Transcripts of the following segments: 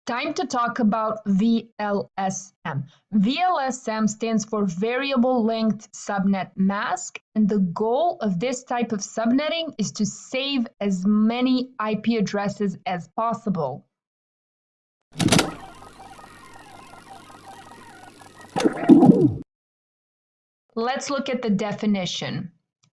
Time to talk about VLSM. VLSM stands for Variable Length Subnet Mask, and the goal of this type of subnetting is to save as many IP addresses as possible. Let's look at the definition.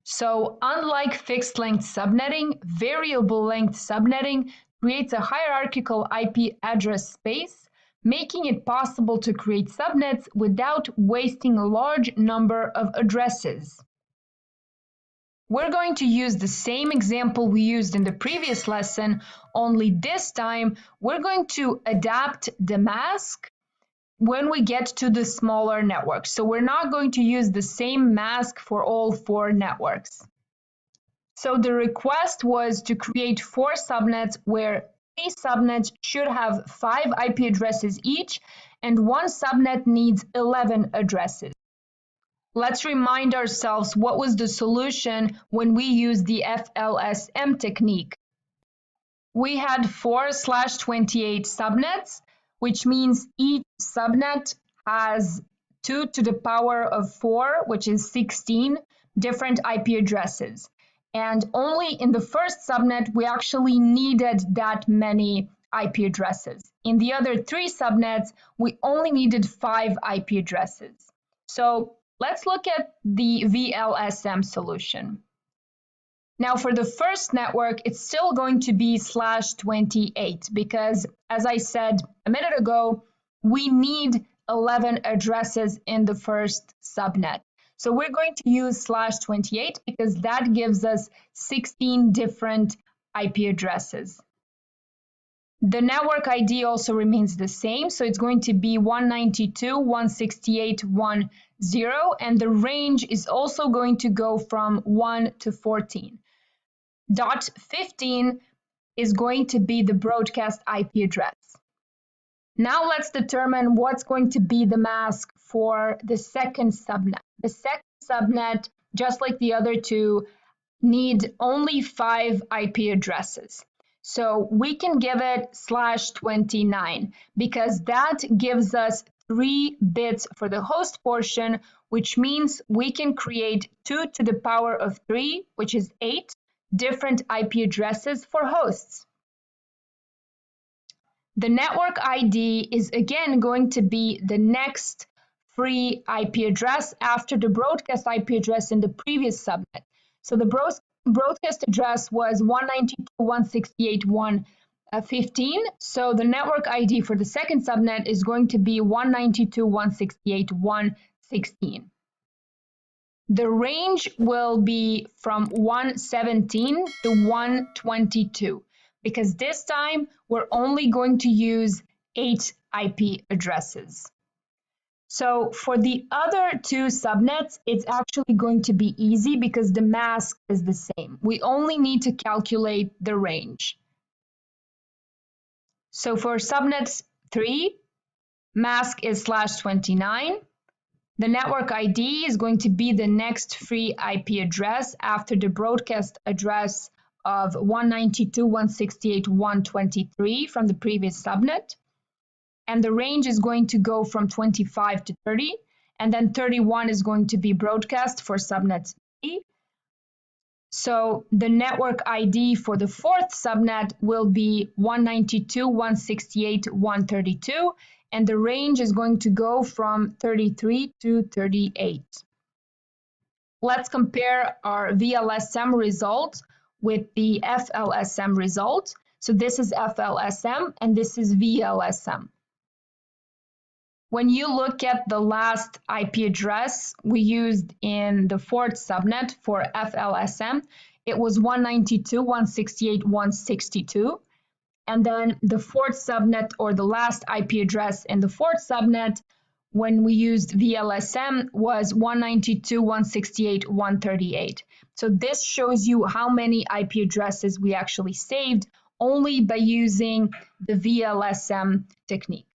So, unlike fixed length subnetting, variable length subnetting creates a hierarchical IP address space, making it possible to create subnets without wasting a large number of addresses. We're going to use the same example we used in the previous lesson, only this time we're going to adapt the mask when we get to the smaller networks. So we're not going to use the same mask for all 4 networks. So the request was to create 4 subnets where 3 subnets should have 5 IP addresses each, and 1 subnet needs 11 addresses. Let's remind ourselves what was the solution when we used the FLSM technique. We had 4/28 subnets, which means each subnet has 2 to the power of 4, which is 16 different IP addresses. And only in the first subnet, we actually needed that many IP addresses. In the other 3 subnets, we only needed 5 IP addresses. So let's look at the VLSM solution. Now for the first network, it's still going to be /28 because, as I said a minute ago, we need 11 addresses in the first subnet. So we're going to use /28 because that gives us 16 different IP addresses. The network ID also remains the same, so it's going to be 192.168.1.0, and the range is also going to go from 1 to 14. .15 is going to be the broadcast IP address. Now let's determine what's going to be the mask for the second subnet. The second subnet, just like the other 2, need only 5 IP addresses. So we can give it /29 because that gives us 3 bits for the host portion, which means we can create 2 to the power of 3, which is 8, different IP addresses for hosts. The network ID is again going to be the next free IP address after the broadcast IP address in the previous subnet. So the broadcast address was 192.168.1.15. So the network ID for the second subnet is going to be 192.168.1.16. The range will be from 117 to 122. Because this time we're only going to use 8 IP addresses. So for the other 2 subnets, it's actually going to be easy because the mask is the same. We only need to calculate the range. So for subnet 3, mask is /29. The network ID is going to be the next free IP address after the broadcast address of 192.168.1.23 from the previous subnet. And the range is going to go from 25 to 30. And then 31 is going to be broadcast for subnet B. So the network ID for the 4th subnet will be 192.168.1.32. And the range is going to go from 33 to 38. Let's compare our VLSM result with the FLSM result. So this is FLSM and this is VLSM. When you look at the last IP address we used in the 4th subnet for FLSM, it was 192.168.1.62. And then the 4th subnet, or the last IP address in the 4th subnet, when we used VLSM, was 192.168.1.38. So this shows you how many IP addresses we actually saved only by using the VLSM technique.